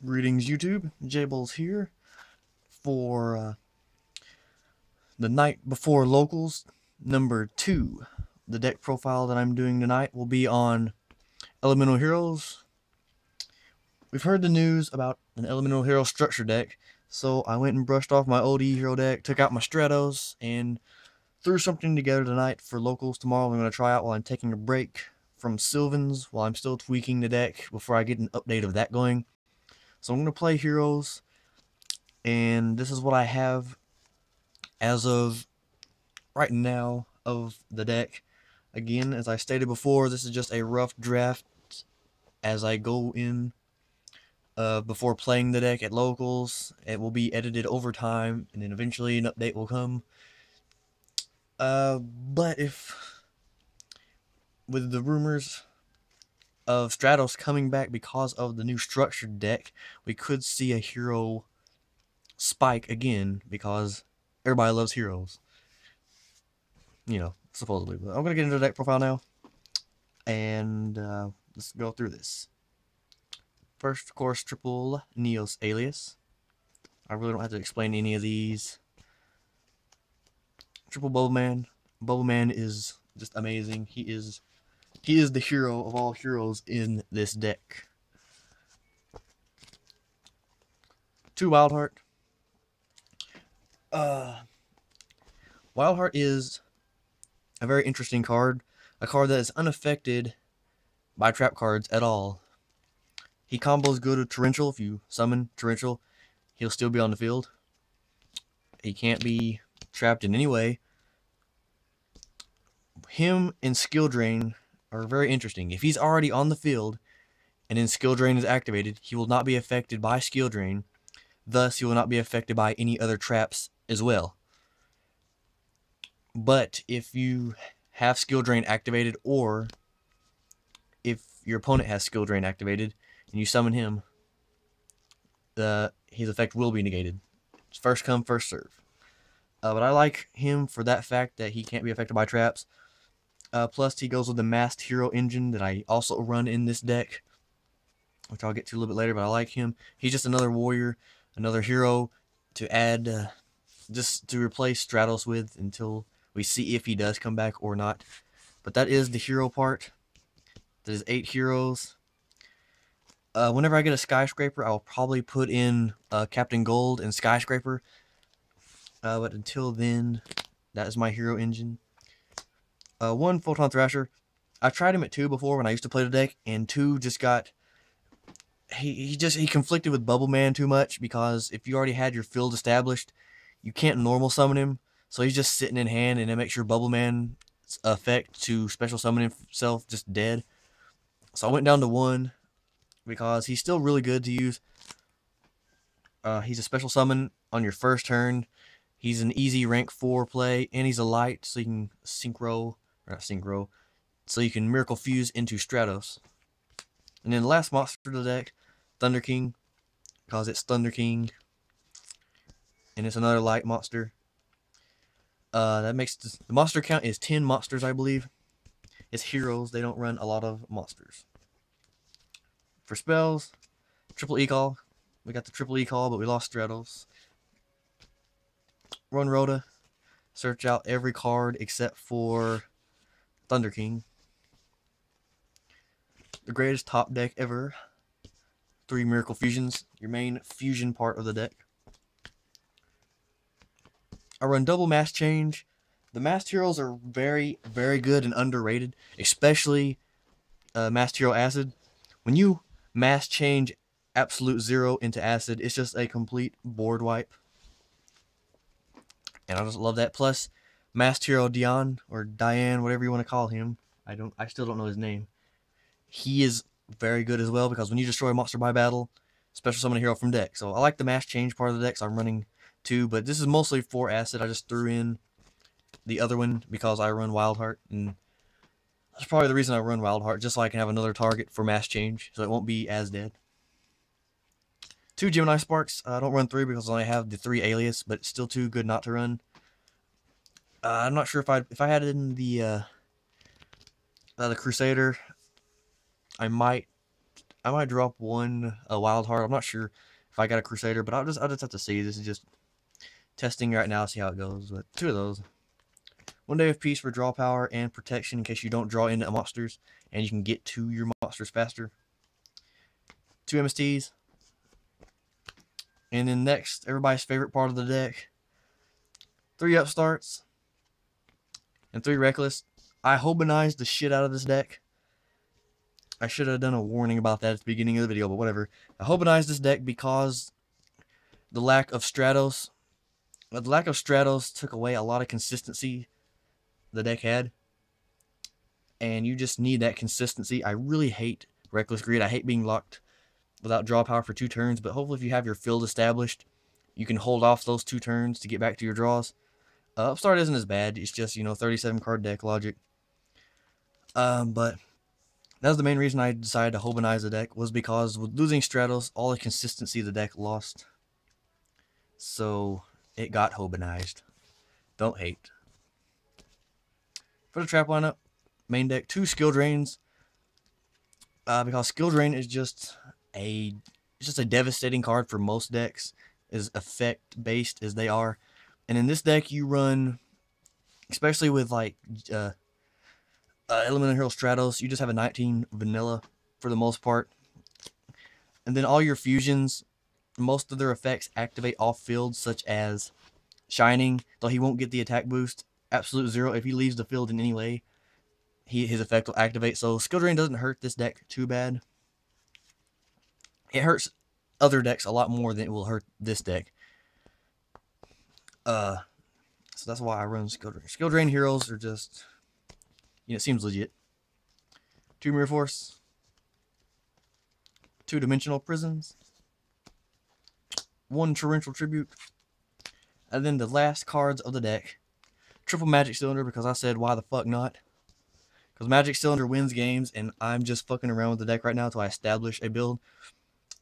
Greetings YouTube, Jables here for the night before locals number 2. The deck profile that I'm doing tonight will be on Elemental Heroes. We've heard the news about an Elemental Hero structure deck, so I went and brushed off my old E-Hero deck, took out my Stratos, and threw something together tonight for locals tomorrow. I'm going to try out while I'm taking a break from Sylvans while I'm still tweaking the deck before I get an update of that going. So I'm going to play Heroes, and this is what I have as of right now of the deck. Again, as I stated before, this is just a rough draft as I go in before playing the deck at locals. It will be edited over time, and then eventually an update will come. But if, with the rumors of Stratos coming back because of the new structured deck, we could see a hero spike again because everybody loves heroes. You know, supposedly. But I'm going to get into the deck profile now, and let's go through this. First, of course, triple Neos Alias. I really don't have to explain any of these. Triple Bubbleman. Bubbleman is just amazing. He is the hero of all heroes in this deck. 2 Wildheart. Wildheart is a very interesting card. A card that is unaffected by trap cards at all. He combos good with Torrential. If you summon Torrential, he'll still be on the field. He can't be trapped in any way. Him and Skill Drain are very interesting. If he's already on the field and then Skill Drain is activated, he will not be affected by Skill Drain. Thus, he will not be affected by any other traps as well. But if you have Skill Drain activated, or if your opponent has Skill Drain activated and you summon him, his effect will be negated. It's first come, first serve. But I like him for that fact that he can't be affected by traps. Plus, he goes with the Masked Hero engine that I also run in this deck, which I'll get to a little bit later, but I like him. He's just another warrior, another hero to add, just to replace Stratos with until we see if he does come back or not. But that is the hero part. There's 8 heroes. Whenever I get a Skyscraper, I'll probably put in Captain Gold and Skyscraper. But until then, that is my hero engine. 1 Photon Thrasher. I tried him at 2 before when I used to play the deck, and 2 just got... He conflicted with Bubbleman too much, because if you already had your field established, you can't normal summon him. So he's just sitting in hand, and it makes your Bubbleman's effect to special summon himself just dead. So I went down to 1 because he's still really good to use. He's a special summon on your first turn. He's an easy rank 4 play, and he's a light, so you can so you can Miracle Fuse into Stratos. And then the last monster of the deck, Thunder King, because it's Thunder King, and it's another light monster. That makes the monster count is 10 monsters, I believe. It's heroes, they don't run a lot of monsters. For spells, triple E-Call. We got the triple E-Call, but we lost Stratos. Run Rhoda. Search out every card except for Thunder King. The greatest top deck ever. 3 Miracle Fusions, your main fusion part of the deck. I run double Mass Change. The Masked Heroes are very, very good and underrated, especially Masked Hero Acid. When you Mass Change Absolute Zero into Acid, it's just a complete board wipe. And I just love that. Plus, Masked Hero Dion, or Diane, whatever you want to call him. I still don't know his name. He is very good as well, because when you destroy a monster by battle, special summon a hero from deck. So I like the Mass Change part of the deck, so I'm running 2, but this is mostly for Acid. I just threw in the other one because I run Wildheart, and that's probably the reason I run Wildheart, just so I can have another target for Mass Change, so it won't be as dead. 2 Gemini Sparks. I don't run 3 because I only have the 3 Alias, but it's still too good not to run. I'm not sure if I had it in the Crusader, I might I might drop a Wild Heart. I'm not sure if I got a Crusader, but I'll just have to see. This is just testing right now, see how it goes. But 2 of those. 1 Day of Peace for draw power and protection in case you don't draw into monsters and you can get to your monsters faster. 2 MSTs. And then next, everybody's favorite part of the deck. 3 Upstarts and 3 Reckless. I Hobanized the shit out of this deck. I should have done a warning about that at the beginning of the video, but whatever. I Hobanized this deck because the lack of Stratos. The lack of Stratos took away a lot of consistency the deck had. And you just need that consistency. I really hate Reckless Greed. I hate being locked without draw power for 2 turns. But hopefully if you have your field established, you can hold off those 2 turns to get back to your draws. Upstart isn't as bad. It's just, 37 card deck logic. But that was the main reason I decided to Hobanize the deck, was because with losing Stratos, all the consistency of the deck lost. So it got Hobanized. Don't hate. For the trap lineup, main deck, 2 Skill Drains. Because Skill Drain is just a devastating card for most decks, as effect based as they are. And in this deck you run, especially with like Elemental Hero Stratos, you just have a 19 vanilla for the most part. And then all your fusions, most of their effects activate off field, such as Shining, though he won't get the attack boost. Absolute Zero, if he leaves the field in any way, his effect will activate. So Skill Drain doesn't hurt this deck too bad. It hurts other decks a lot more than it will hurt this deck. So that's why I run Skill Drain. Skill Drain heroes are just, it seems legit. 2 Mirror Force, 2 Dimensional Prisons, 1 Torrential Tribute, and then the last cards of the deck. Triple Magic Cylinder, because I said why the fuck not. Because Magic Cylinder wins games, and I'm just fucking around with the deck right now until I establish a build.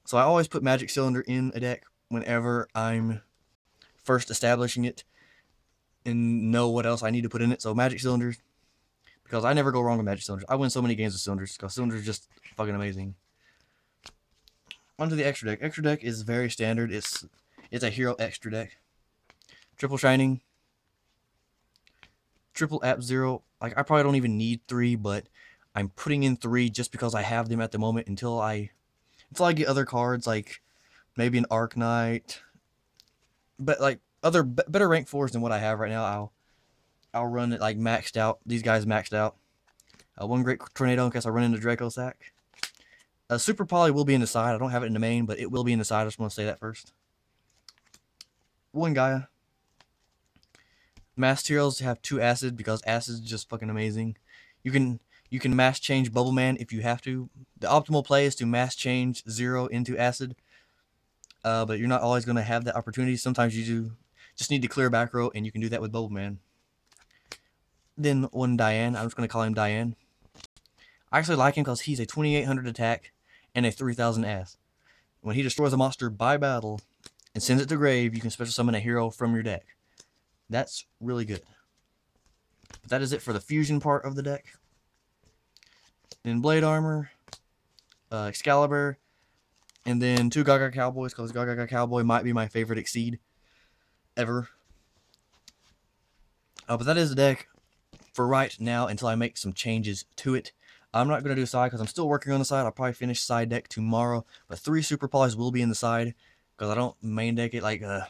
So I always put Magic Cylinder in a deck whenever I'm first establishing it and know what else I need to put in it. So Magic Cylinders, because I never go wrong with Magic Cylinders. I win so many games with Cylinders, because Cylinders are just fucking amazing. Onto the extra deck. Extra deck is very standard. It's a hero extra deck. Triple Shining, Triple App Zero. Like, I probably don't even need 3, but I'm putting in 3 just because I have them at the moment until I get other cards, like maybe an Arc Knight, but like other better rank 4s than what I have right now. I'll run it like maxed out. These guys maxed out. 1 Great Tornado in case I run into Draco Sack. Super Poly will be in the side. I don't have it in the main, but it will be in the side. I just want to say that first. 1 Gaia. Masked heroes have 2 Acid, because Acid is just fucking amazing. You can mass change Bubble Man if you have to. The optimal play is to mass change 0 into Acid. But you're not always going to have that opportunity. Sometimes you just need to clear back row, and you can do that with Bubble Man. Then 1 Diane. I'm just going to call him Diane. I actually like him because he's a 2800 attack and a 3000 ass. When he destroys a monster by battle and sends it to grave, you can special summon a hero from your deck. That's really good. But that is it for the fusion part of the deck. Then Blade Armor, Excalibur, and then 2 Gaga Cowboys, because Gaga Cowboy might be my favorite Exceed ever. But that is the deck for right now until I make some changes to it. I'm not going to do side because I'm still working on the side. I'll probably finish side deck tomorrow. But 3 Super Polys will be in the side because I don't main deck it. Like, the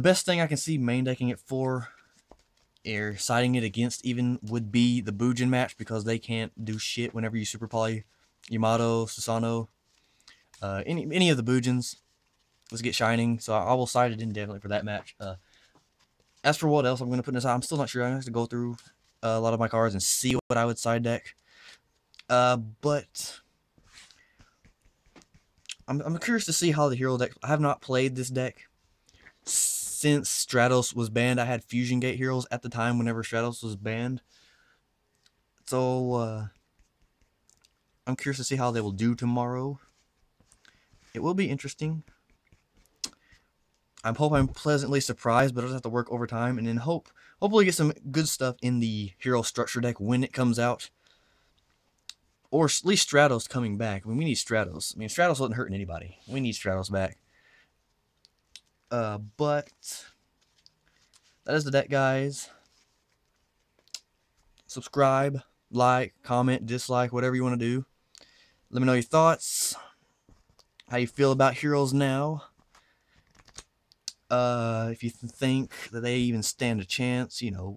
best thing I can see main decking it for, or siding it against even, would be the Bujin match, because they can't do shit whenever you Super Poly Yamato, Susano, any of the Bujins. Let's get Shining. So I will side it in definitely for that match. As for what else I'm going to put in this, I'm still not sure. I'm going to have to go through a lot of my cards and see what I would side deck. But I'm curious to see how the hero deck. I have not played this deck since Stratos was banned. I had Fusion Gate heroes at the time whenever Stratos was banned. So I'm curious to see how they will do tomorrow. It will be interesting. I hope I'm pleasantly surprised, but I'll just have to work overtime and then hopefully get some good stuff in the hero structure deck when it comes out. Or at least Stratos coming back. I mean, we need Stratos. I mean, Stratos wasn't hurting anybody. We need Stratos back. But that is the deck, guys. Subscribe, like, comment, dislike, whatever you want to do. Let me know your thoughts. How you feel about Heroes now. If you think that they even stand a chance, you know,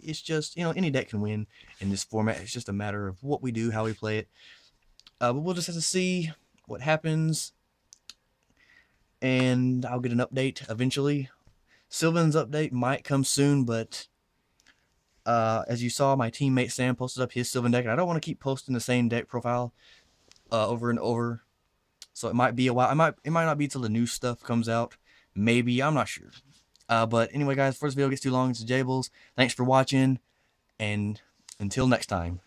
it's just, you know, any deck can win in this format. It's just a matter of what we do, how we play it. But we'll just have to see what happens. And I'll get an update eventually. Sylvan's update might come soon, but as you saw, my teammate Sam posted up his Sylvan deck, and I don't want to keep posting the same deck profile over and over. So it might be a while. It might not be till the new stuff comes out. Maybe, I'm not sure. But anyway, guys, before this video gets too long, it's Jables. Thanks for watching, and until next time.